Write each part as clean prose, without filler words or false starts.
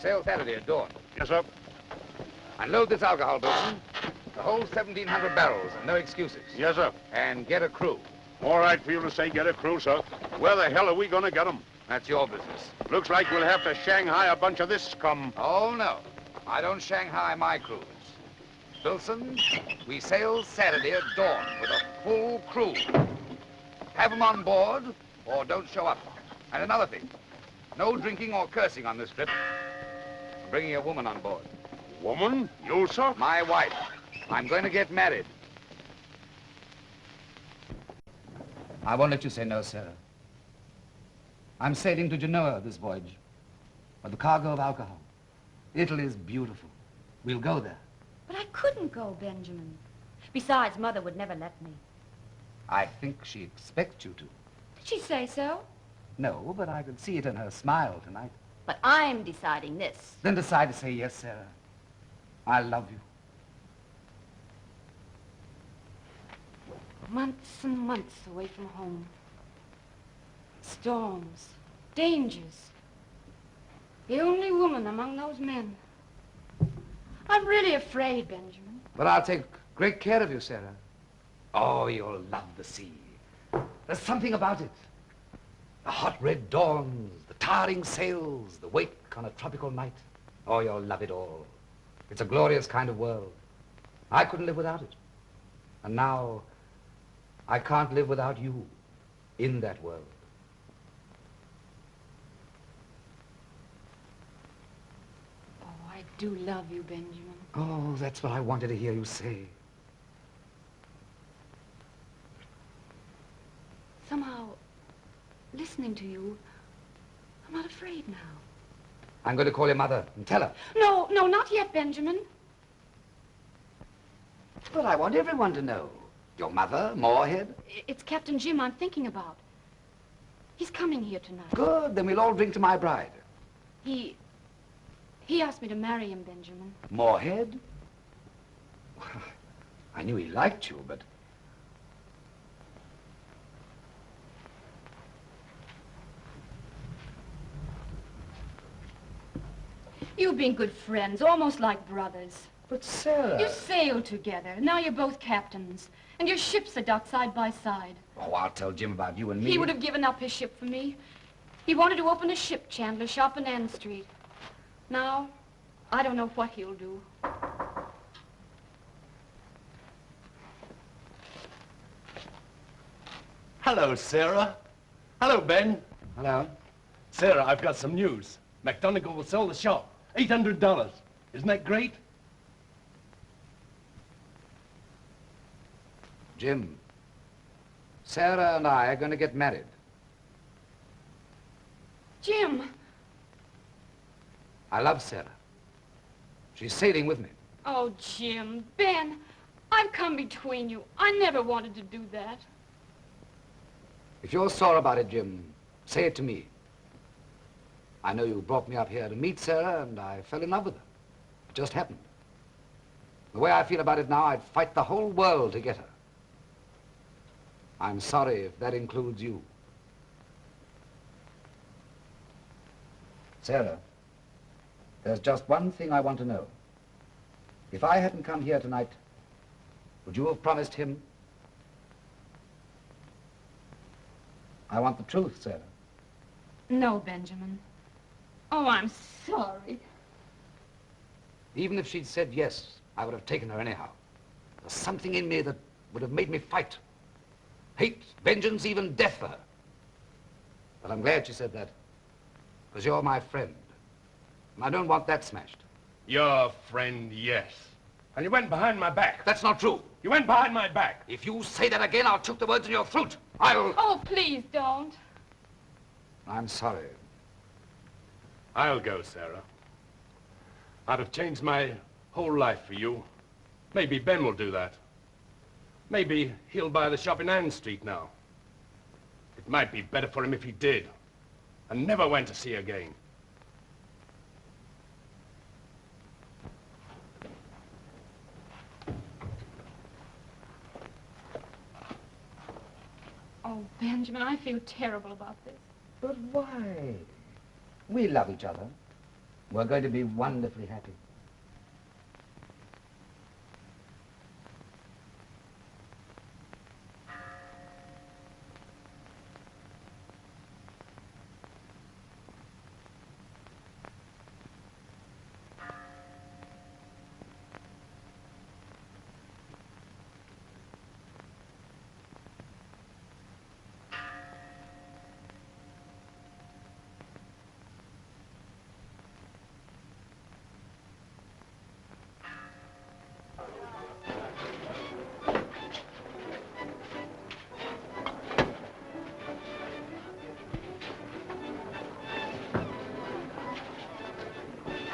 sail Saturday at dawn. Yes, sir. Unload this alcohol, Wilson. The whole 1,700 barrels, and no excuses. Yes, sir. And get a crew. All right for you to say get a crew, sir. Where the hell are we going to get them? That's your business. Looks like we'll have to Shanghai a bunch of this scum. Oh, no. I don't Shanghai my crews. Wilson, we sail Saturday at dawn with a full crew. Have them on board, or don't show up. And another thing, no drinking or cursing on this trip. I'm bringing a woman on board. Woman? You, sir? My wife. I'm going to get married. I won't let you say no, Sarah. I'm sailing to Genoa this voyage with a cargo of alcohol. Italy is beautiful. We'll go there. But I couldn't go, Benjamin. Besides, Mother would never let me. I think she expects you to. Did she say so? No, but I could see it in her smile tonight. But I'm deciding this. Then decide to say yes, Sarah. I love you. Months and months away from home. Storms, dangers. The only woman among those men. I'm really afraid, Benjamin. But I'll take great care of you, Sarah. Oh, you'll love the sea. There's something about it. The hot red dawns, the towering sails, the wake on a tropical night. Oh, you'll love it all. It's a glorious kind of world. I couldn't live without it. And now, I can't live without you in that world. Oh, I do love you, Benjamin. Oh, that's what I wanted to hear you say. Somehow, listening to you, I'm not afraid now. I'm going to call your mother and tell her. No, not yet, Benjamin. But I want everyone to know. Your mother, Moorhead. It's Captain Jim I'm thinking about. He's coming here tonight. Good, then we'll all drink to my bride. He asked me to marry him, Benjamin. Moorhead? I knew he liked you, but... You've been good friends, almost like brothers. But, Sarah... You sailed together. Now you're both captains. And your ships are docked side by side. Oh, I'll tell Jim about you and me. He would have given up his ship for me. He wanted to open a ship chandler shop in Ann Street. Now, I don't know what he'll do. Hello, Sarah. Hello, Ben. Hello. Sarah, I've got some news. McDonagall will sell the shop. $800. Isn't that great? Jim, Sarah and I are going to get married. Jim! I love Sarah. She's sailing with me. Oh, Jim, Ben, I've come between you. I never wanted to do that. If you're sore about it, Jim, say it to me. I know you brought me up here to meet Sarah, and I fell in love with her. It just happened. The way I feel about it now, I'd fight the whole world to get her. I'm sorry if that includes you. Sarah, there's just one thing I want to know. If I hadn't come here tonight, would you have promised him? I want the truth, Sarah. No, Benjamin. Oh, I'm sorry. Even if she'd said yes, I would have taken her anyhow. There's something in me that would have made me fight. Hate, vengeance, even death for her. But I'm glad she said that, because you're my friend. And I don't want that smashed. Your friend, yes. And you went behind my back. That's not true. You went behind my back. If you say that again, I'll choke the words in your throat. I'll... Oh, please don't. I'm sorry. I'll go, Sarah. I'd have changed my whole life for you. Maybe Ben will do that. Maybe he'll buy the shop in Ann Street now. It might be better for him if he did, and never went to sea again. Oh, Benjamin, I feel terrible about this. But why? We love each other. We're going to be wonderfully happy.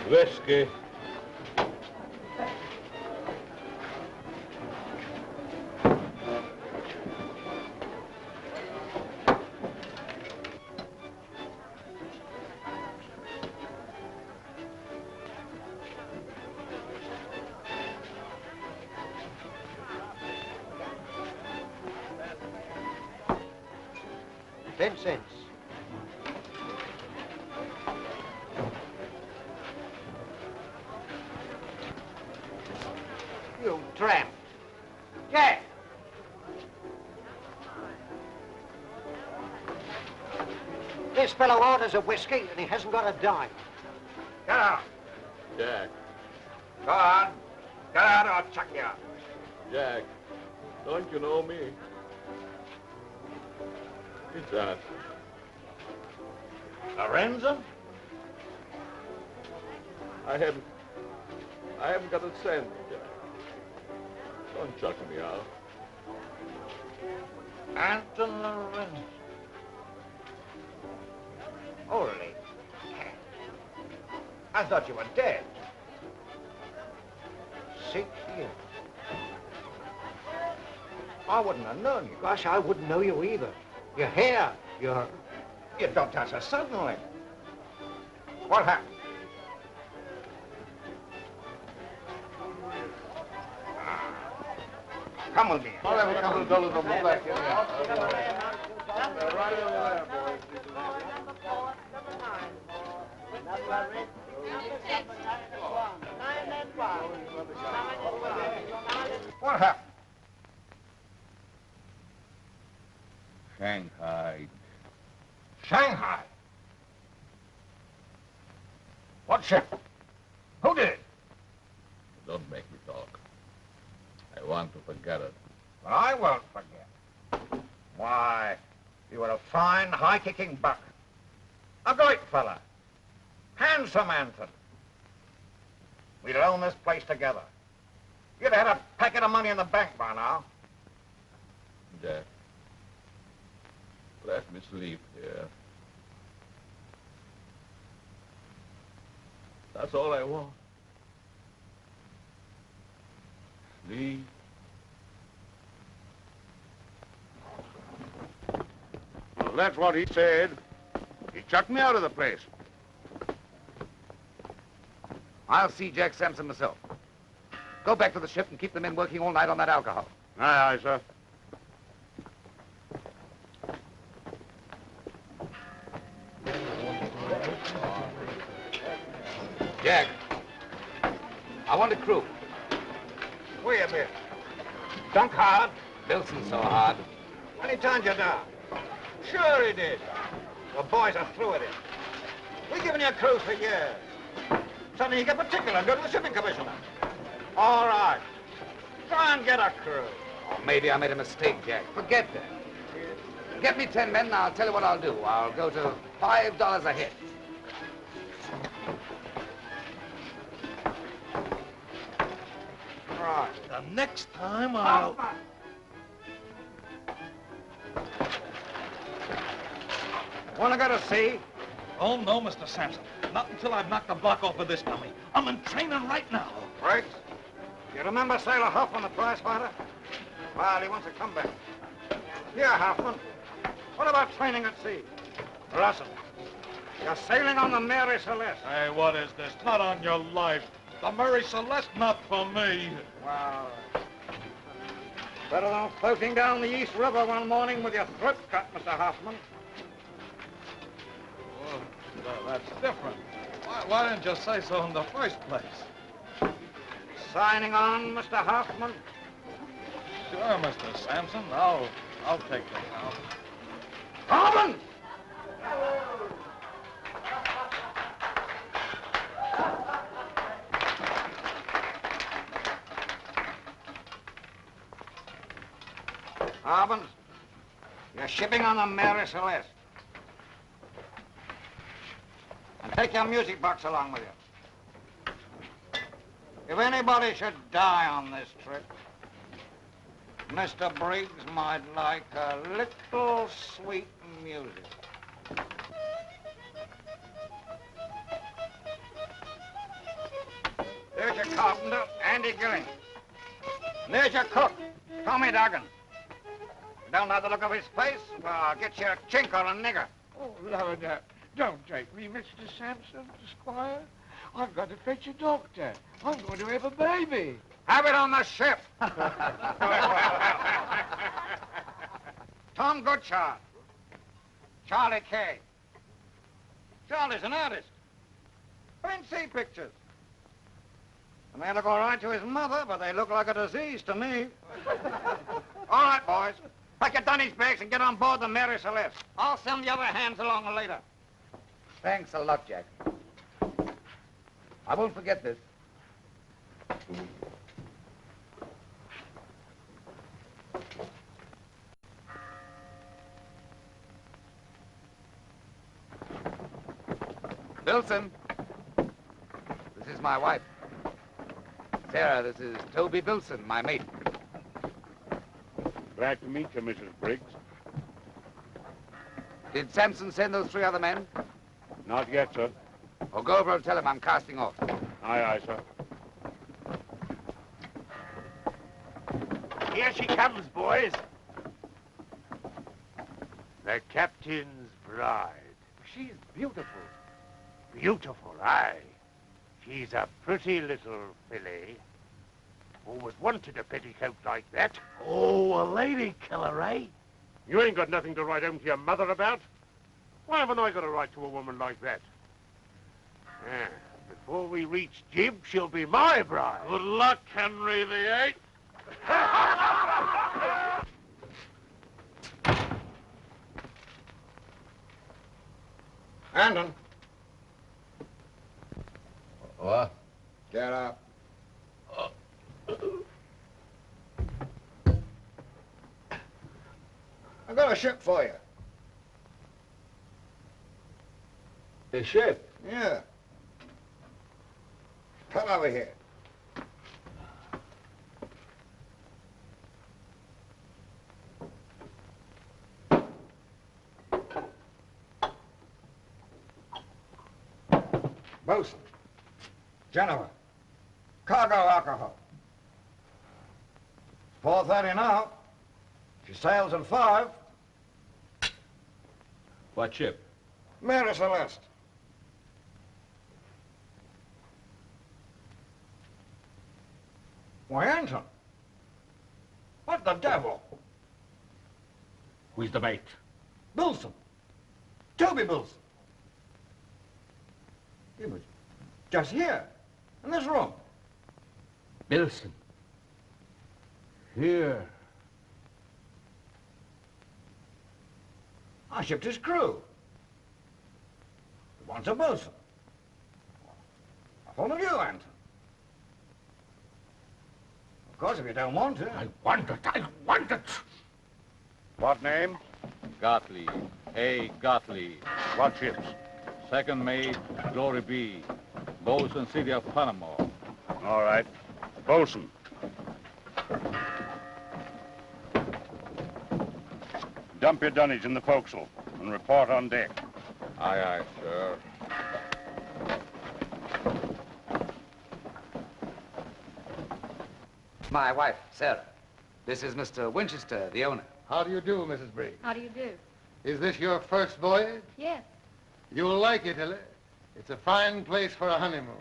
Whiskey. Vincent. You tramp. Jack! This fellow orders a whiskey and he hasn't got a dime. Get out. Jack, Go on. Get out or I'll chuck you out. Jack, don't you know me? It's us. Lorenzo? I haven't got a cent, Jack. Don't chuck me out. Anton Lorenzo. Holy cat. I thought you were dead. 6 years. I wouldn't have known you. Gosh, I wouldn't know you either. Your hair, your... You dumped us so suddenly. What happened? Come with me. I'll have a couple of dollars on my back here. What happened? Shanghai. Shanghai. What ship? Who did it? Don't make me talk. I want to forget it. But I won't forget. Why, you were a fine, high-kicking buck. A great fella. Handsome Anton. We'd own this place together. You'd have had a packet of money in the bank by now. Jack, let me sleep here. That's all I want. Sleep. Well, that's what he said. He chucked me out of the place. I'll see Jack Sampson myself. Go back to the ship and keep the men working all night on that alcohol. Aye, aye, sir. Jack, I want a crew. Wait a minute. Dunk hard. Wilson so hard. And he turned you down. Sure he did. The boys are through with it. We've given you a crew for years. Suddenly you get particular good with the shipping commissioner. All right. Try and get a crew. Oh, maybe I made a mistake, Jack. Forget that. Get me 10 men and I'll tell you what I'll do. I'll go to $5 a head. Right. The next time I'll... Want to go to sea? Oh, no, Mr. Sampson. Not until I've knocked the block off of this dummy. I'm in training right now. Briggs, you remember Sailor Huffman, the prize fighter? Well, he wants to come back. Here, Huffman. What about training at sea? Listen, you're sailing on the Mary Celeste. Hey, what is this? Not on your life. The Mary Celeste, not for me. Wow. Better than floating down the East River one morning with your throat cut, Mr. Hoffman. Well, that's different. Why didn't you say so in the first place? Signing on, Mr. Hoffman. Sure, Mr. Sampson. I'll take the count. Hoffman! Hobbins, you're shipping on the Mary Celeste. And take your music box along with you. If anybody should die on this trip, Mr. Briggs might like a little sweet music. There's your carpenter, Andy Gilling. And there's your cook, Tommy Duggan. You don't like the look of his face? Well, I'll get you a chink or a nigger. Oh, Lord, don't take me, Mr. Sampson, Squire. I've got to fetch a doctor. I'm going to have a baby. Have it on the ship. Tom Goodchild. Charlie Kay. Charlie's an artist. Fancy pictures. And they look all right to his mother, but they look like a disease to me. All right, boys. Pack your dunnies bags and get on board the Mary Celeste. I'll send the other hands along later. Thanks a lot, Jack. I won't forget this. Wilson, this is my wife. Sarah, this is Toby Wilson, my mate. Glad to meet you, Mrs. Briggs. Did Sampson send those 3 other men? Not yet, sir. Well, go over and tell him I'm casting off. Aye, aye, sir. Here she comes, boys. The captain's bride. She's beautiful. Beautiful, aye. She's a pretty little filly. Always wanted a petticoat like that. Oh, a lady killer, eh? You ain't got nothing to write home to your mother about. Why haven't I got a right to a woman like that? Ah, before we reach Jib, she'll be my bride. Good luck, Henry VIII. Andon, What? get up. I got a ship for you. A ship? Yeah. Come over here. Bosun. Genoa. Cargo alcohol. 4:30 now. She sails at 5. What ship? Mary Celeste. Why, Anton? What the devil? Who's the mate? Wilson. Toby Wilson. He was just here, in this room. Wilson. Here. I shipped his crew. He wants a bosun. I thought of you, Anton. Of course, if you don't want to. I want it. I want it. What name? Gottlieb. A. Gottlieb. What ships? Second mate, Glory B. Bosun, City of Panama. All right. Bosun. Dump your dunnies in the forecastle and report on deck. Aye, aye, sir. My wife, Sarah. This is Mr. Winchester, the owner. How do you do, Mrs. Briggs? How do you do? Is this your first voyage? Yes. You'll like Italy. It's a fine place for a honeymoon.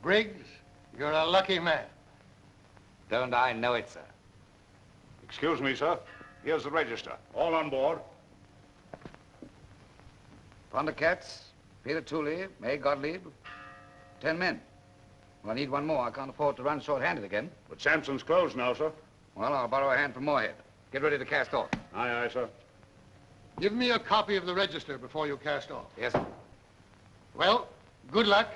Briggs, you're a lucky man. Don't I know it, sir? Excuse me, sir. Here's the register. All on board. Pondercats, Peter Tooley, May Gottlieb, 10 men. Well, I need one more. I can't afford to run short-handed again. But Sampson's closed now, sir. Well, I'll borrow a hand from Moorhead. Get ready to cast off. Aye, aye, sir. Give me a copy of the register before you cast off. Yes, sir. Well, good luck.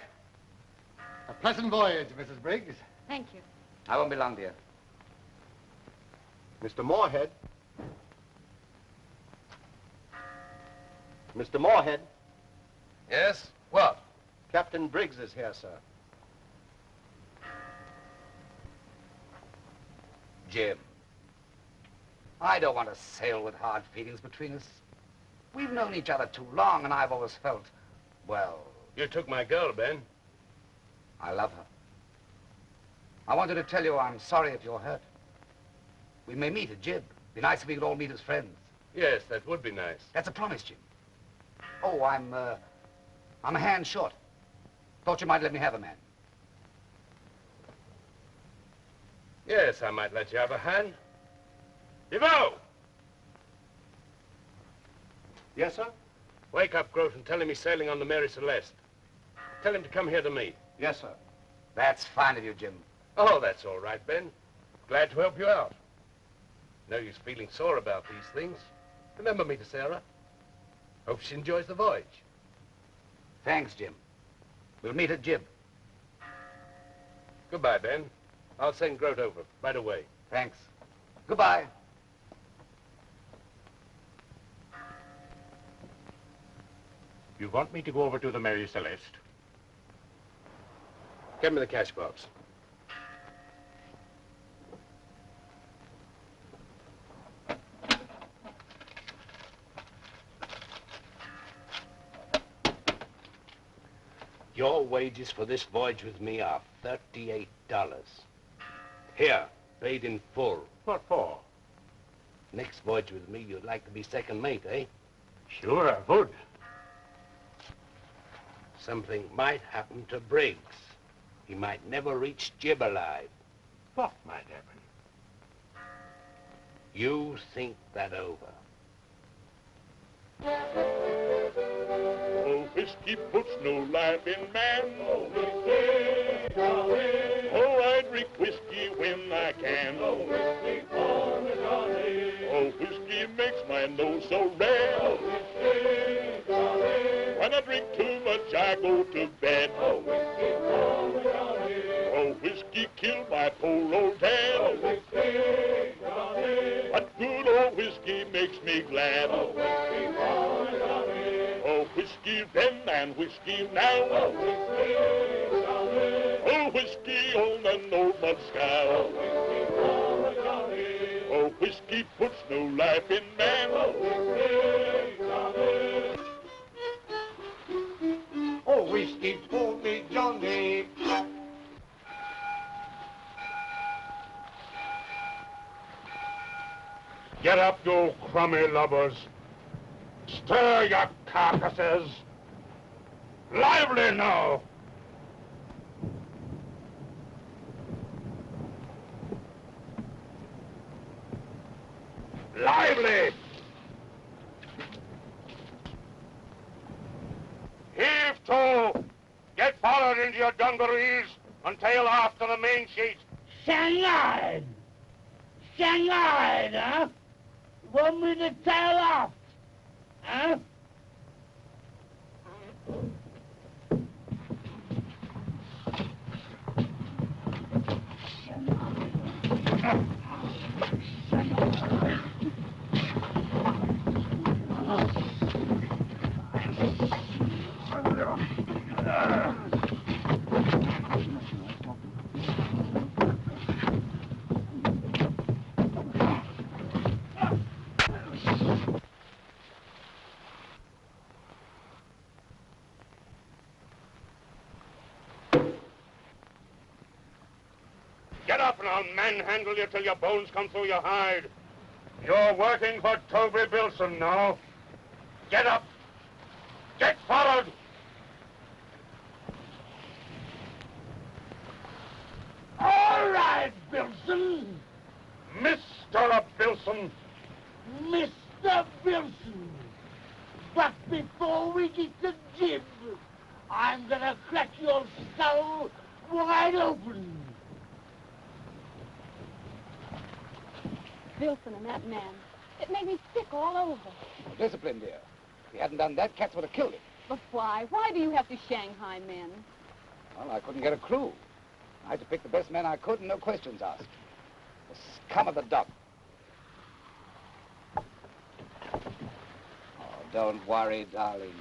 A pleasant voyage, Mrs. Briggs. Thank you. I won't be long, dear. Mr. Moorhead. Mr. Moorhead. Yes? What? Captain Briggs is here, sir. Jim. I don't want to sail with hard feelings between us. We've known each other too long, and I've always felt, well... You took my girl, Ben. I love her. I wanted to tell you I'm sorry if you're hurt. We may meet at Jib. Be nice if we could all meet as friends. Yes, that would be nice. That's a promise, Jim. Oh, I'm a hand short. Thought you might let me have a man. Yes, I might let you have a hand. Devoe! Yes, sir? Wake up Grote and tell him he's sailing on the Mary Celeste. Tell him to come here to me. Yes, sir. That's fine of you, Jim. Oh, that's all right, Ben. Glad to help you out. No use feeling sore about these things. Remember me to Sarah. Hope she enjoys the voyage. Thanks, Jim. We'll meet at Jib. Goodbye, Ben. I'll send Grote over right away. Thanks. Goodbye. You want me to go over to the Mary Celeste? Get me the cash box. Your wages for this voyage with me are $38. Here, paid in full. What for? Next voyage with me, you'd like to be second mate, eh? Sure, I would. Something might happen to Briggs. He might never reach Jib alive. What might happen? You think that over. Oh, whiskey puts no life in man. Oh, whiskey, Johnny. Oh, I drink whiskey when I can. Oh, whiskey for me, Johnny. Oh, whiskey makes my nose so red. Oh, whiskey, Johnny. When I drink too much, I go to bed. Oh, whiskey for me, Johnny. Oh, whiskey killed my poor old dad. Oh, whiskey, Johnny. But good old whiskey makes me glad. Oh, whiskey for me, Johnny. Oh, whiskey then and whiskey now. Oh, whiskey, Johnny. Oh, whiskey on an old mud scow. Oh, whiskey for me, Johnny. Oh, whiskey puts no life in man. Oh, whiskey, Johnny. Oh, whiskey for me, Johnny. Get up, you crummy lubbers. Stir your carcasses. Lively now. Lively. Heave to. Get forward into your dungarees and tail off to the main sheet. Shanghai! Shanghai, huh? Want me to tail off? Huh? Get up and I'll manhandle you till your bones come through your hide. You're working for Toby Bilson now. Get up. Get forward. All right, Bilson. Mr. Bilson. Mr. Bilson. But before we get to Jim, I'm gonna crack your skull wide open. Wilson and that man. It made me sick all over. Discipline, dear. If he hadn't done that, cats would have killed him. But why? Why do you have to Shanghai men? Well, I couldn't get a crew. I had to pick the best men I could and no questions asked. The scum of the dock. Oh, don't worry, darling.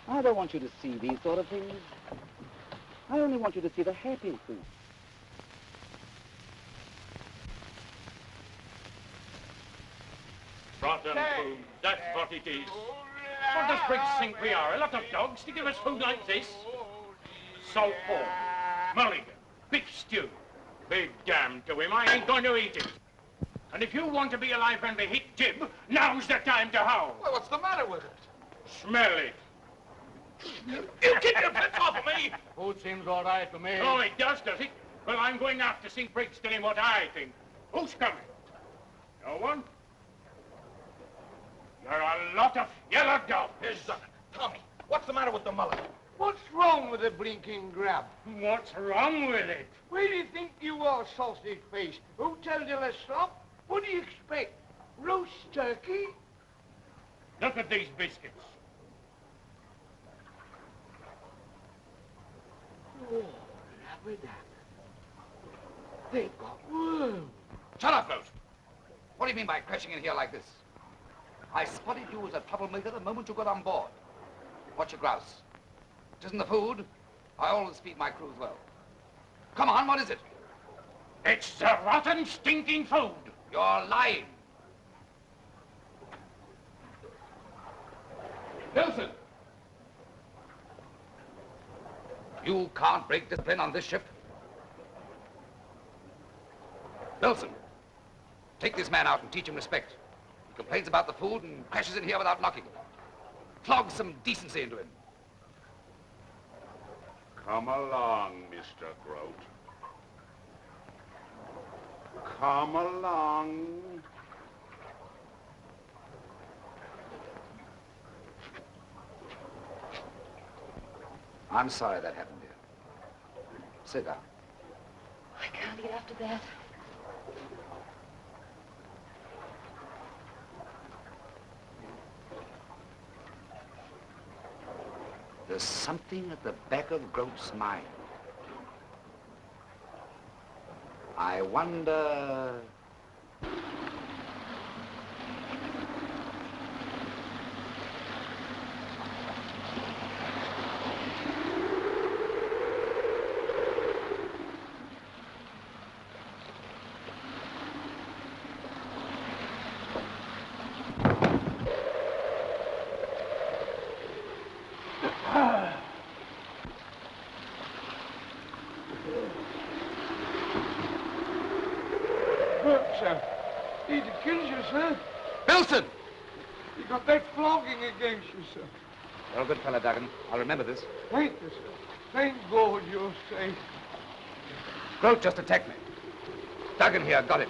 I don't want you to see these sort of things. I only want you to see the happy things. Rotten food, that's what it is. What does Briggs think we are, a lot of dogs, to give us food like this? Salt pork, mulligan, beef stew. Be damned to him, I ain't going to eat it. And if you want to be alive and be hit, Jim, now's the time to howl. Well, what's the matter with it? Smell it. You keep your fits off of me! Food seems all right to me. Oh, it does it? Well, I'm going out to see Briggs tell him what I think. Who's coming? No one? You're a lot of yellow dogs. Here's Tommy, what's the matter with the mullet? What's wrong with the blinking grab? What's wrong with it? Where do you think you are, sausage face? Who tells you to stop? What do you expect? Roast turkey? Look at these biscuits. Oh, labrador. They've got worms. Shut up, Ghost. What do you mean by crashing in here like this? I spotted you as a troublemaker the moment you got on board. What's your grouse? It isn't the food. I always feed my crews well. Come on, what is it? It's the rotten, stinking food. You're lying. Wilson! You can't break discipline on this ship. Wilson, take this man out and teach him respect. He complains about the food and crashes in here without knocking. Flog some decency into him. Come along, Mr. Grote. Come along. I'm sorry that happened, dear. Sit down. I can't get after that. There's something at the back of Grote's mind. I wonder... Sir, he'd have killed you, sir. Wilson! You got that flogging against you, sir. You're a good fellow, Duggan. I'll remember this. Thank you, sir. Thank God you're safe. Grote just attacked me. Duggan here got him.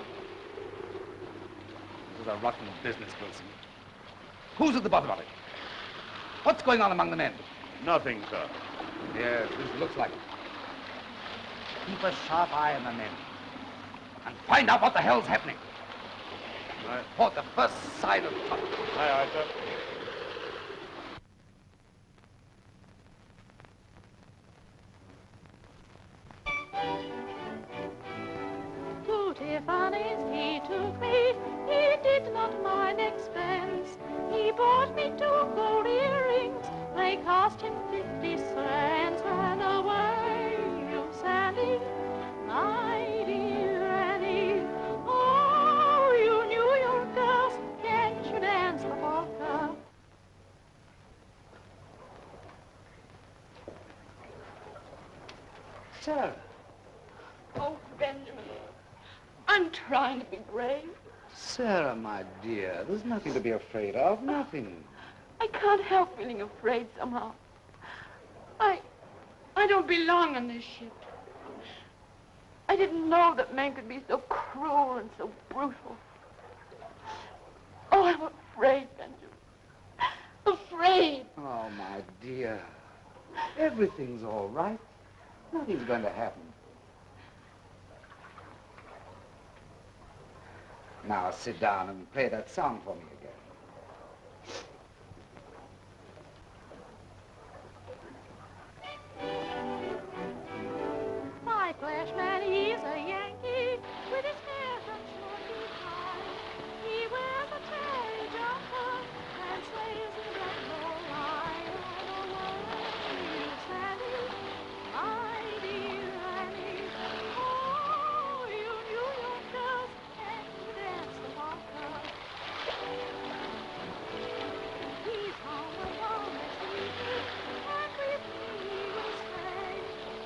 This is a rotten business, Wilson. Who's at the bottom of it? What's going on among the men? Nothing, sir. Yes, this looks like it. Keep a sharp eye on the men. And find out what the hell's happening. Report the first sign of trouble. Aye, aye, sir. To Tiffany's he took me, he did not mind expense. He bought me 2 gold earrings, they cost him 50 cents. And away you Sandy, my dear Annie. Oh, you New York girls, can't you dance the polka? Sarah. Oh, Benjamin, I'm trying to be brave. Sarah, my dear, there's nothing to be afraid of, nothing. I can't help feeling afraid somehow. I don't belong on this ship. I didn't know that men could be so cruel and so brutal. Oh, I'm afraid, Benjamin. afraid. Oh, my dear. Everything's all right. Nothing's going to happen. Now sit down and play that song for me again. My flashman, he's a Yankee with his hair done smoky high. He wears a cherry jumper and slays in retro line. Oh, you Sally, my dear Annie. Oh, you New York girls, can you dance the polka? He's home alone this evening, and with me he will stay.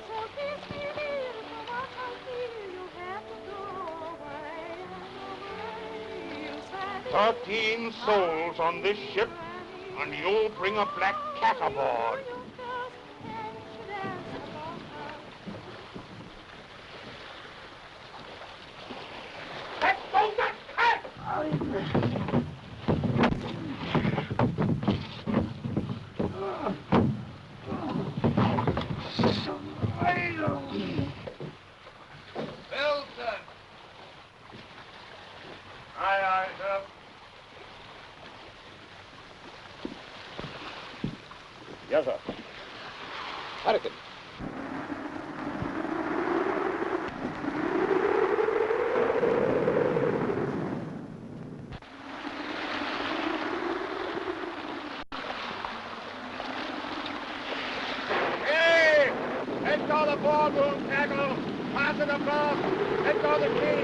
So kiss me, dear, so much I feel you have to go away. You Sally. 13 souls on this ship, and you'll bring a black cat aboard. Let go that cat! Wilson! Aye, sir. Yes, sir. Hurricane. Hey! Let go the boardroom tackle. Pass it above. Let go the key.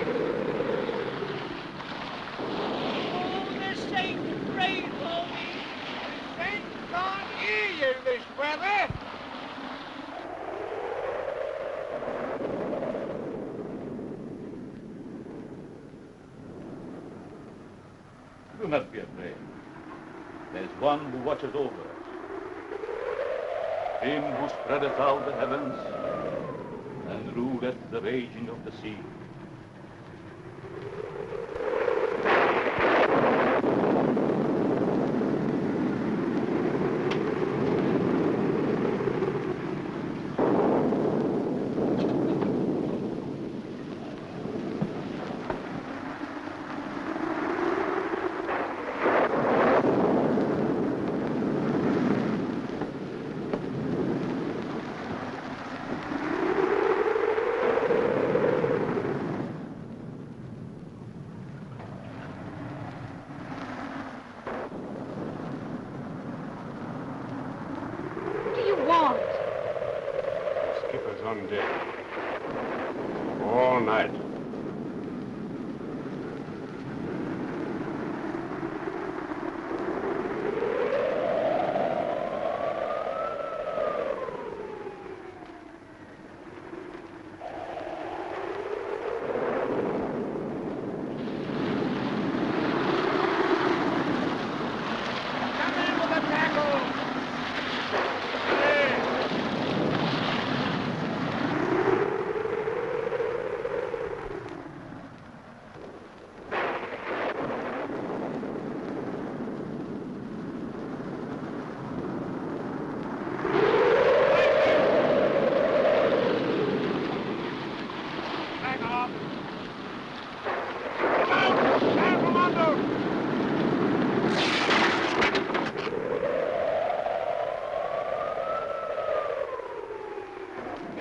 Oh, this ain't great, homie. This ain't can't hear you this weather. Do not be afraid. There's one who watches over us. Him who spreadeth out the heavens and ruleth the raging of the sea. Skipper's on deck. All night.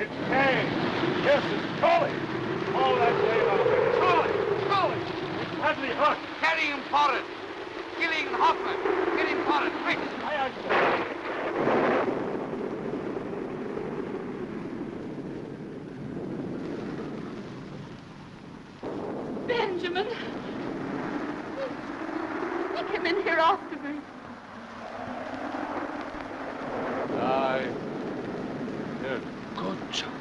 It's Kay. Yes, it's Collie. All that name out of it. Collie! It's badly hurt. Carry him forward. Gilling and Hoffman. Get him forward, quick. Aye, sir. Benjamin. He came in here after me. Aye. Good. Good job.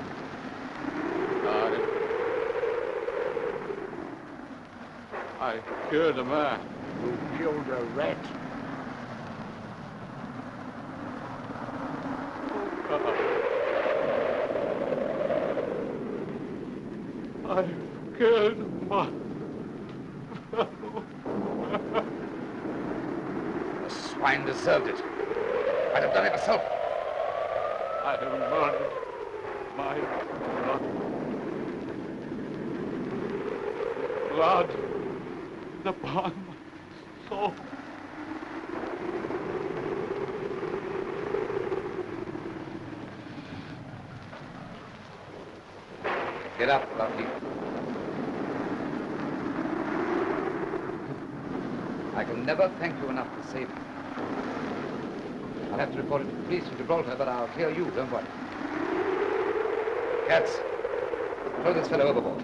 I killed a man. You killed a rat. I killed my... The swine deserved it. I'd have done it myself. I have murdered my brother. Blood is upon my soul. Get up, Lucky. I can never thank you enough for saving me. I'll have to report it to the police in Gibraltar, but I'll clear you, don't worry. Cats, throw this fellow overboard.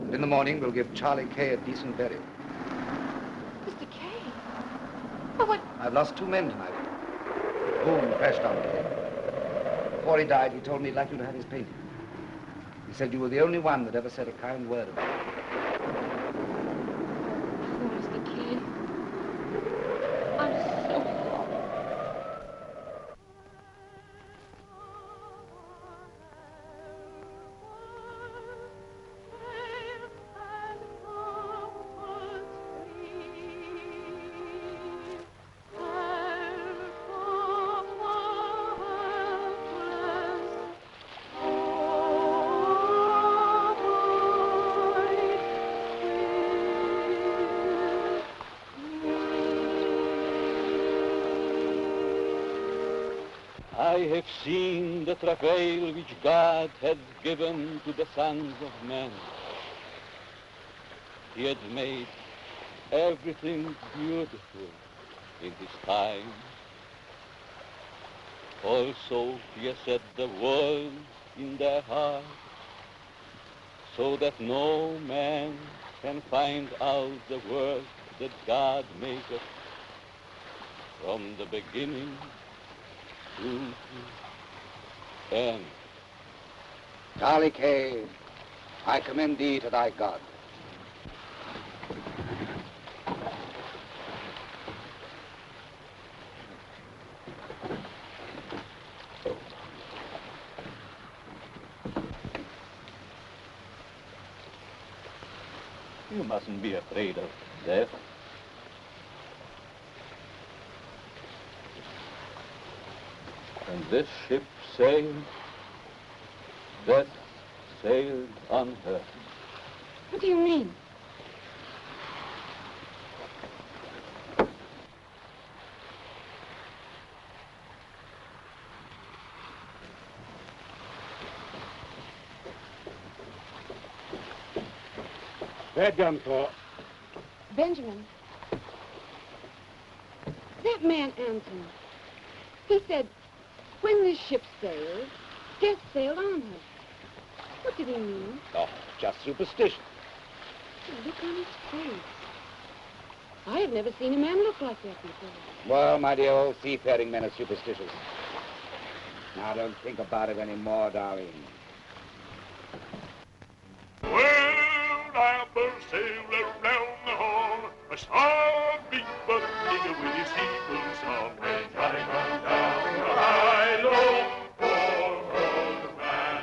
And in the morning, we'll give Charlie Kay a decent burial. Mr. Kay? But what? I've lost 2 men tonight. Boom crashed on me. Before he died, he told me he'd like you to have his painting. He said you were the only one that ever said a kind word about it. Oh, Mr. Kay. I'm so sorry. I have seen the travail which God had given to the sons of men. He had made everything beautiful in his time. Also, he has set the world in their heart, so that no man can find out the work that God maketh from the beginning to the end. Charlie Kay, I commend thee to thy God. You mustn't be afraid of death. When this ship sailed, death sailed on her. What do you mean? They're done for. Benjamin. That man Anton. He said, when this ship sailed, death sailed on her. What did he mean? Oh, just superstition. Look on his face. I have never seen a man look like that before. Well, my dear, old seafaring men are superstitious. Now, don't think about it anymore, darling. Well, I first sailed around the horn. I saw a big buck nigger with his eagle song. When Johnny comes down the high low, poor old man.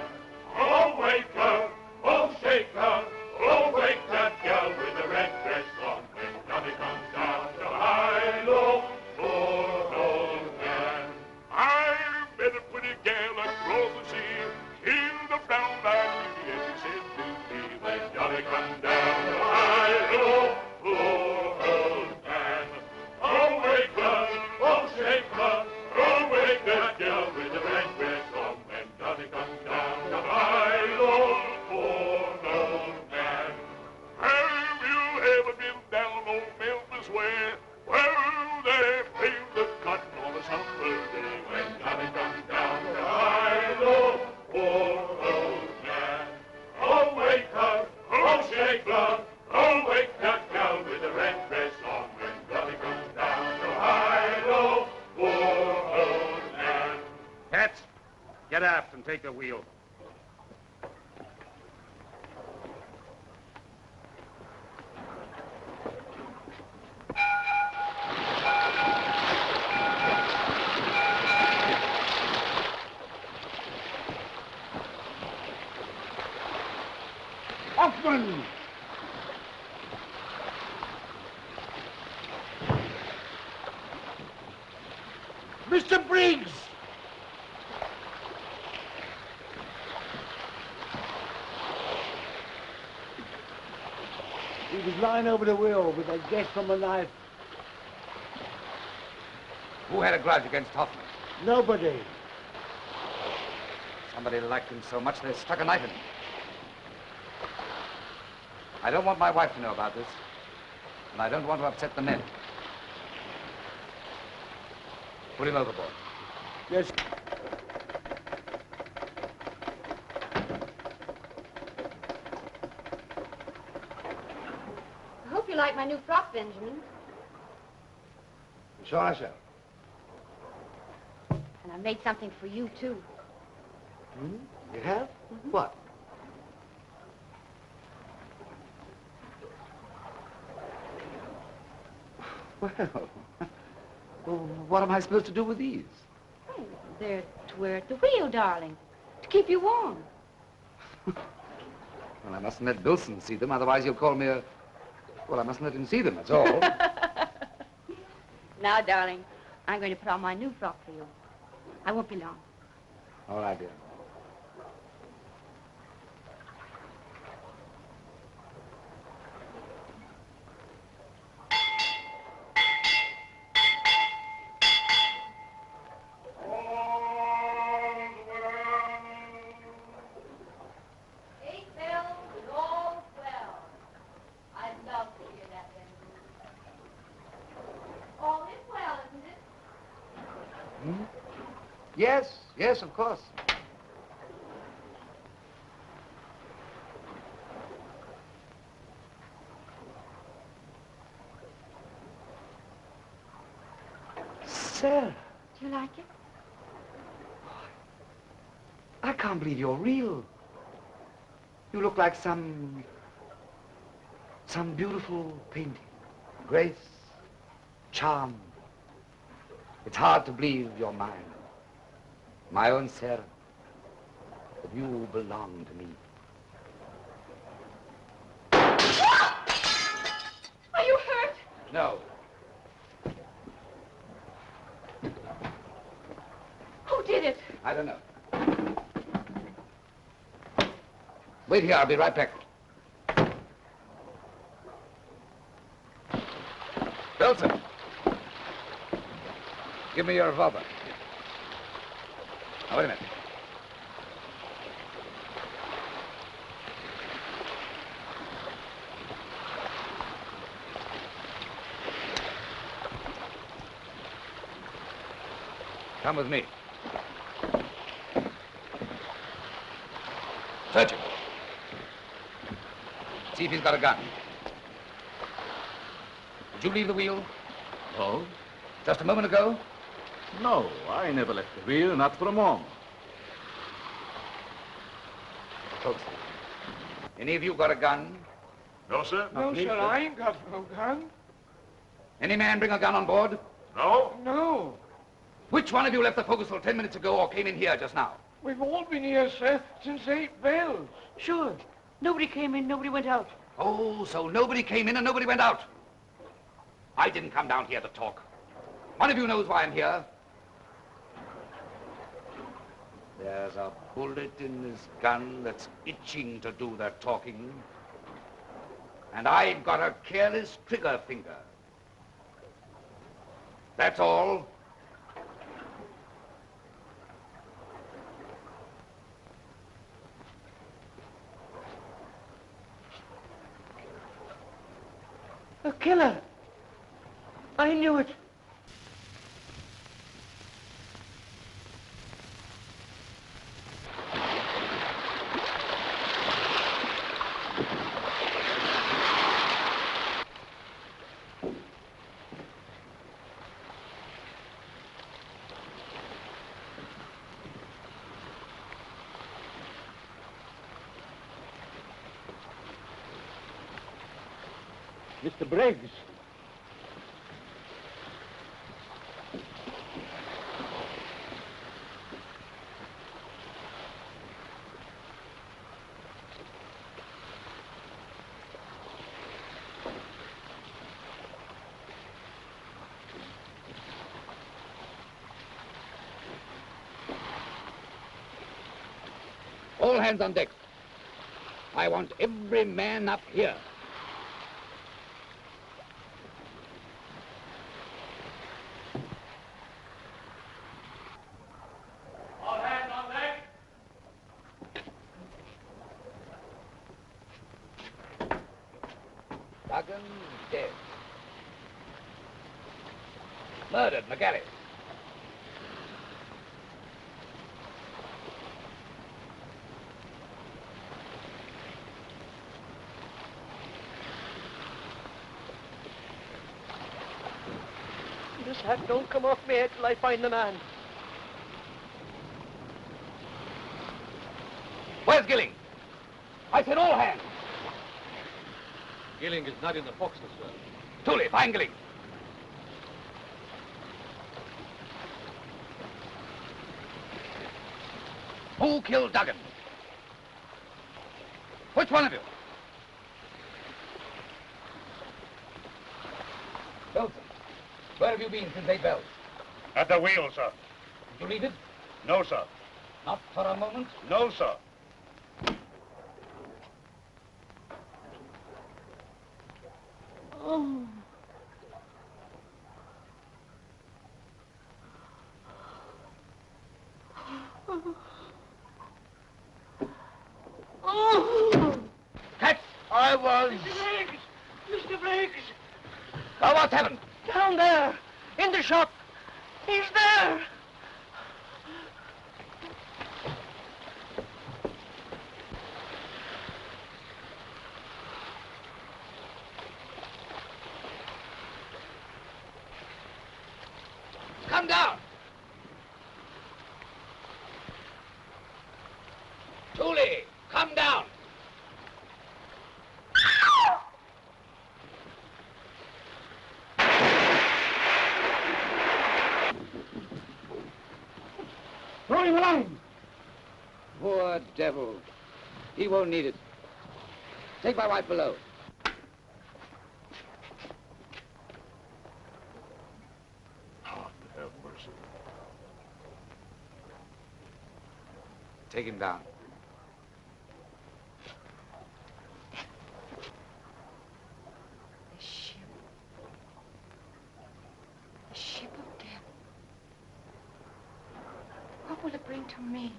Oh, wake her, oh, shake her, oh, wake that gal with the red dress on. When Johnny comes down the high low, poor old man. I met a pretty gal across the sea. Here's the brown-eyed beauty, and she said to me, when Johnny comes down the high low, poor old man. Oh, wake her, oh, shake her, oh, wake that gal with the red dress on. When Johnny comes down the high low, poor old man. Have you ever been down on Memphis way, where they paved the cotton on a summer day? When Johnny comes down the high low, poor old man. Oh, wake her, oh, shake her, oh, wake that gal with the red dress on. When Johnny comes down the high low, poor old man. Cats, get aft and take the wheel. Hoffman! Mr. Briggs! He was lying over the wheel with a gash from a knife. Who had a grudge against Hoffman? Nobody. Somebody liked him so much they stuck a knife in him. I don't want my wife to know about this, and I don't want to upset the men. Put him overboard. Yes. I hope you like my new frock, Benjamin. Sure I shall. And I made something for you, too. Hmm? You have? What? Well, what am I supposed to do with these? Oh, they're to wear at the wheel, darling. To keep you warm. Well, I mustn't let Wilson see them, otherwise he'll call me a... Well, I mustn't let him see them, that's all. Now, darling, I'm going to put on my new frock for you. I won't be long. All right, dear. Yes, yes, of course. Sarah. Do you like it? I can't believe you're real. You look like some beautiful painting. Grace, charm. It's hard to believe you're mine. My own Sarah. That you belong to me. Are you hurt? No. Who did it? I don't know. Wait here, I'll be right back. Wilson. Give me your revolver. Now, wait a minute. Come with me. Search him. See if he's got a gun. Did you leave the wheel? Oh? Just a moment ago? No, I never left the wheel, not for a moment. Folks, any of you got a gun? No, sir. No, sir, I ain't got no gun. Any man bring a gun on board? No. No. Which one of you left the forecastle 10 minutes ago or came in here just now? We've all been here, Seth, since 8 bells. Sure. Nobody came in, nobody went out. Oh, so nobody came in and nobody went out. I didn't come down here to talk. One of you knows why I'm here. There's a bullet in this gun that's itching to do the talking. And I've got a careless trigger finger. That's all. A killer. I knew it. Mr. Briggs. All hands on deck. I want every man up here. All hands on deck. Duggan dead. Murdered, McGallis. This hat don't come off me head till I find the man. Where's Gilling? I said all hands. Gilling is not in the forecastle, sir. Tooley, find Gilling. Who killed Duggan? Which one of you? Wilson, where have you been since 8 bells? At the wheel, sir. Did you leave it? No, sir. Not for a moment? No, sir. Oh. Oh. Catch! I was. Mr. Briggs! Mr. Briggs! Now what's happened? Down there, in the shop. He's there. Come down! Tooley, come down! Throw him a line. Poor devil. He won't need it. Take my wife below. God have mercy. Take him down. The ship. The ship of death. What will it bring to me?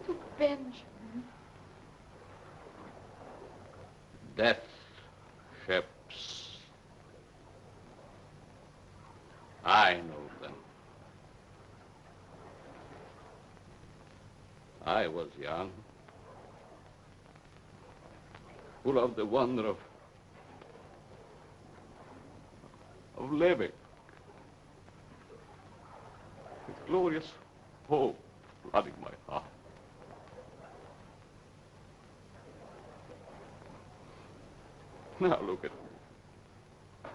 To Benjamin? Death ships. I know them. I was young, full of the wonder of living, with glorious hope flooding my heart. Now look at me.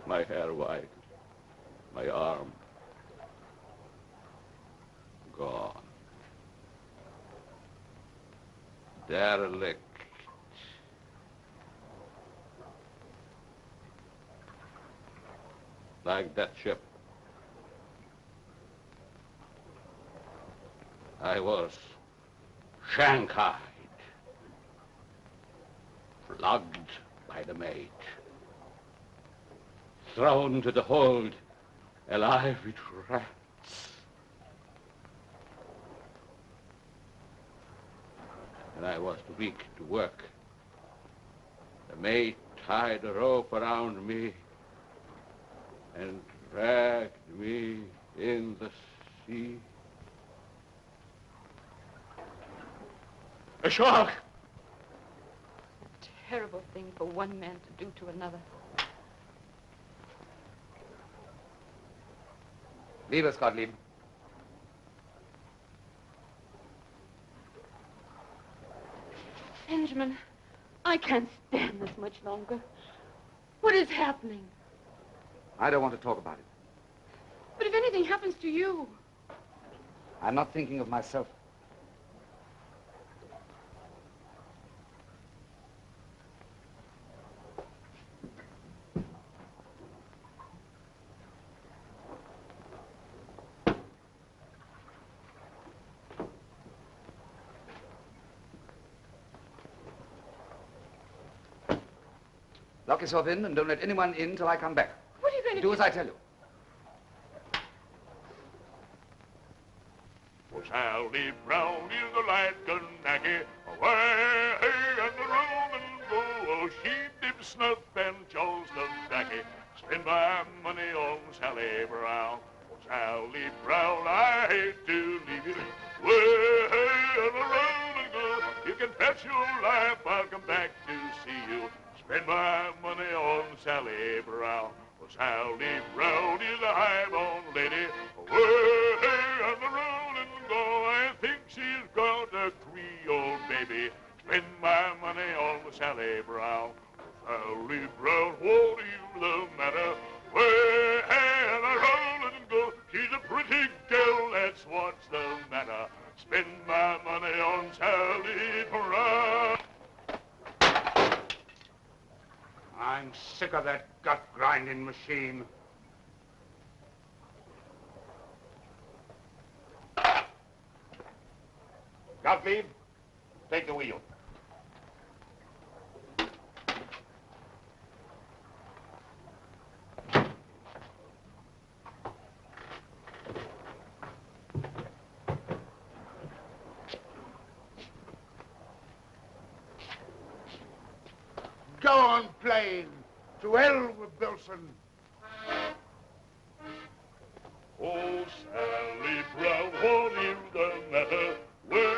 My hair white, my arm gone. Derelict. Like that ship. I was shanghaied, flogged by the mate, thrown to the hold, alive with rats. And I was too weak to work. The mate tied a rope around me and dragged me in the sea. A shark! Terrible thing for one man to do to another. Leave us, Gottlieb. Benjamin, I can't stand this much longer. What is happening? I don't want to talk about it. But if anything happens to you... I'm not thinking of myself. Lock yourself in and don't let anyone in till I come back. What are you going to do? Do as I tell you. Oh, Sally Brown is the light gunnacky, away and the Roman go. Oh, she dips snuff and Charles tobacco. Spend my money on Sally Brown. Oh, Sally Brown, I hate to leave you. Way and the Roman go. You can fetch your life, I'll come back to see you. Spend my money on Sally Brown. Oh, Sally Brown is a high-born lady. Way and the rolling go. I think she's got a Creole baby. Spend my money on Sally Brown. Oh, Sally Brown, what is the matter? Way and the rolling go. She's a pretty girl, that's what's the matter. Spend my money on Sally Brown. I'm sick of that gut-grinding machine. Gottlieb, take the wheel. Go on playing. To hell with Bilson. Oh, Sally Brown, what is the matter? Way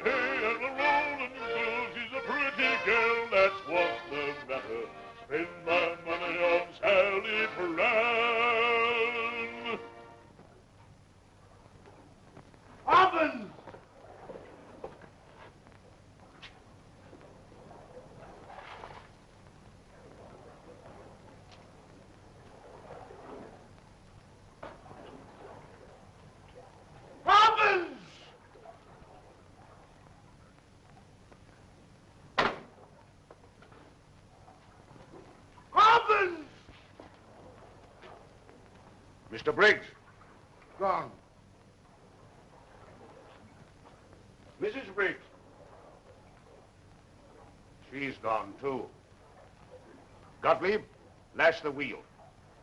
and the rolling goes. She's a pretty girl, that's what's the matter. Spend my money on Sally Brown. Ovens! Mr. Briggs. Gone. Mrs. Briggs. She's gone, too. Gottlieb, lash the wheel.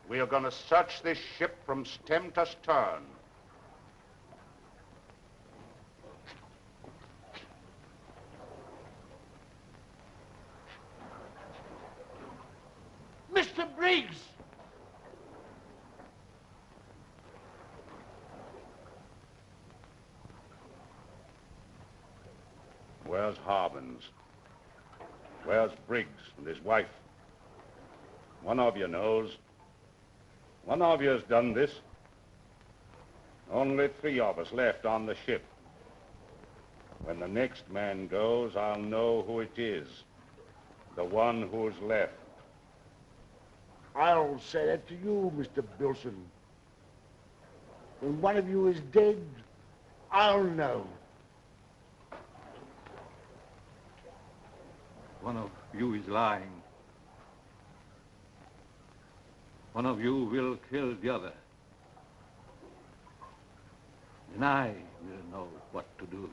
We are going to search this ship from stem to stern. Mr. Briggs! Where's Harbins? Where's Briggs and his wife? One of you knows. One of you has done this. Only 3 of us left on the ship. When the next man goes, I'll know who it is. The one who's left. I'll say that to you, Mr. Bilson. When one of you is dead, I'll know. One of you is lying. One of you will kill the other. And I will know what to do.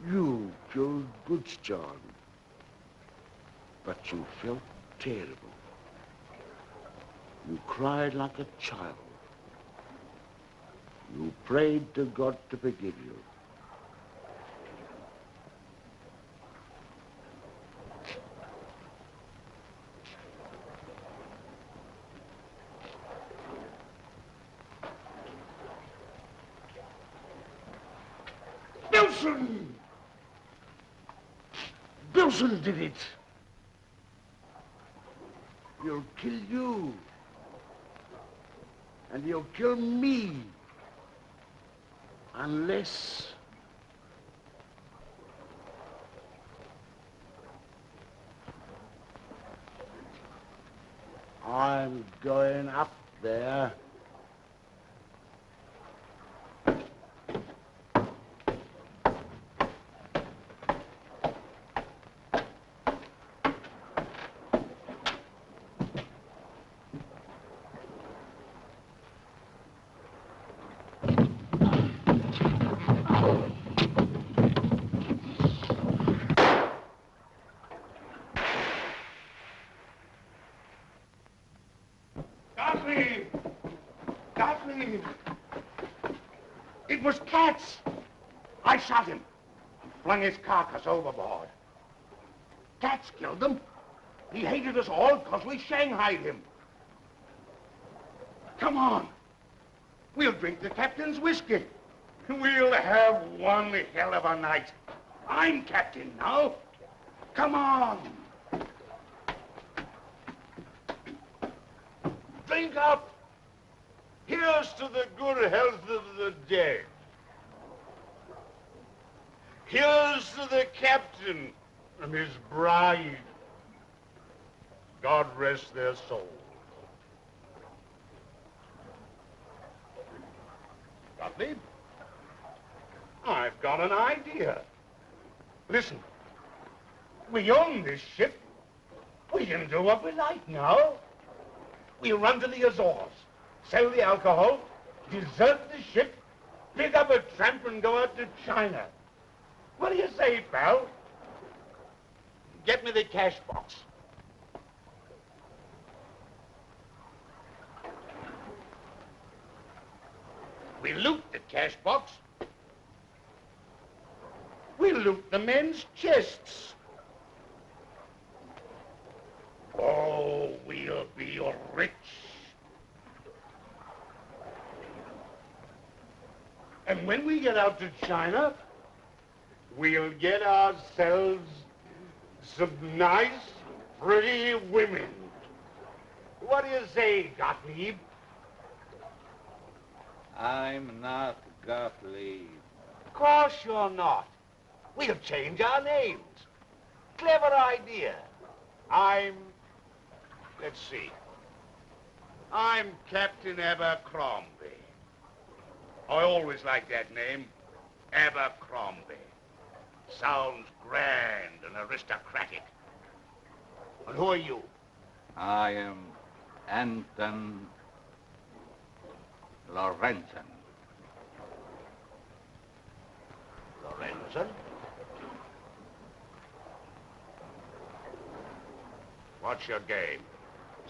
You killed Goodsjohn. But you felt terrible. You cried like a child. You prayed to God to forgive you. Bilson! Bilson did it. He'll kill you. And he'll kill me. Unless... I'm going up there. Gottlieb! It was Katz! I shot him and flung his carcass overboard. Katz killed them. He hated us all because we shanghaied him. Come on. We'll drink the captain's whiskey. We'll have one hell of a night. I'm captain now. Come on. Drink up. Here's to the good health of the dead. Here's to the captain and his bride. God rest their souls. Gottlieb, I've got an idea. Listen, we own this ship. We can do what we like now. We'll run to the Azores, sell the alcohol, desert the ship, pick up a tramp and go out to China. What do you say, pal? Get me the cash box. We loot the cash box. We loot the men's chests. Oh, we'll be rich. And when we get out to China, we'll get ourselves some nice, pretty women. What do you say, Gottlieb? I'm not Gottlieb. Of course you're not. We'll change our names. Clever idea. Let's see. I'm Captain Abercrombie. I always liked that name, Abercrombie. Sounds grand and aristocratic. And who are you? I am Anton Lorenzen. Lorenzen? What's your game?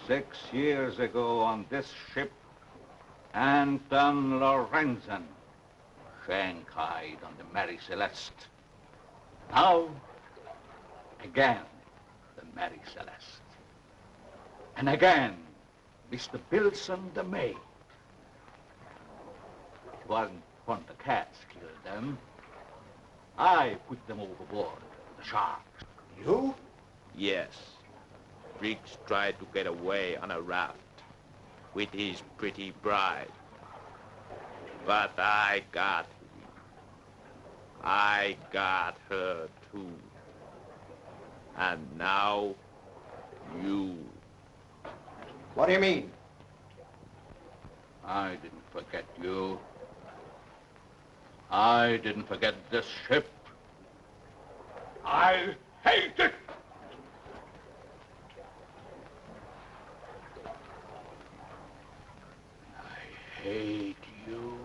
6 years ago on this ship, Anton Lorenzen shanghaied on the Mary Celeste. Now, again, the Mary Celeste. And again, Mr. Bilson the maid. It wasn't one of the cats killed them. I put them overboard to the sharks. You? Yes. Briggs tried to get away on a raft with his pretty bride. But I got her too. And now, you. What do you mean? I didn't forget you. I didn't forget this ship. I hate it! I hate you.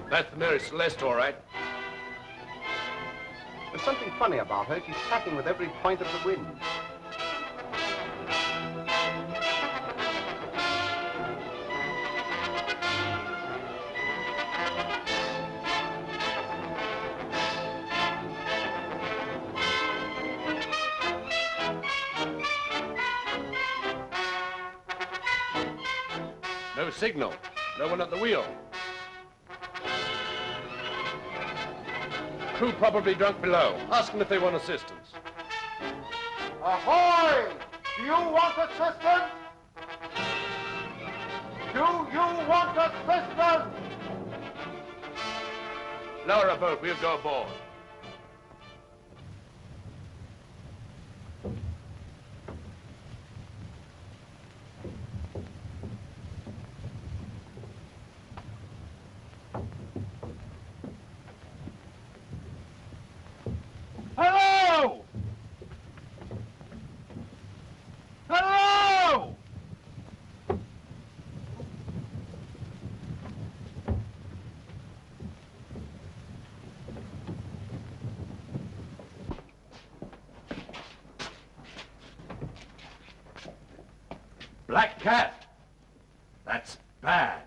That's the Mary Celeste, all right. There's something funny about her. She's tacking with every point of the wind. No signal. No one at the wheel. Crew probably drunk below. Ask them if they want assistance. Ahoy! Do you want assistance? Do you want assistance? Lower a boat. We'll go aboard. Hello! Hello! Black cat. That's bad.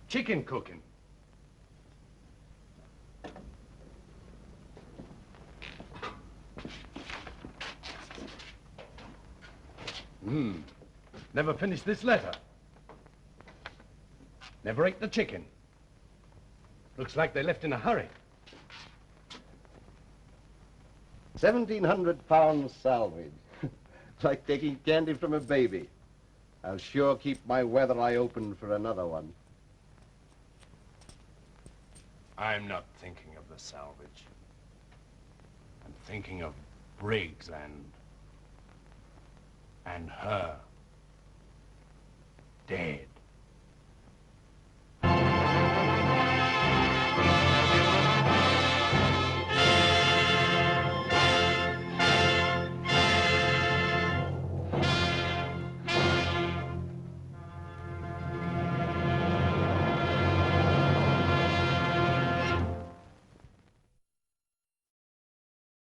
Chicken cooking. Never finished this letter. Never ate the chicken. Looks like they left in a hurry. 1,700 pounds salvage. Like taking candy from a baby. I'll sure keep my weather eye open for another one. I'm not thinking of the salvage. I'm thinking of Briggs and her. Dead.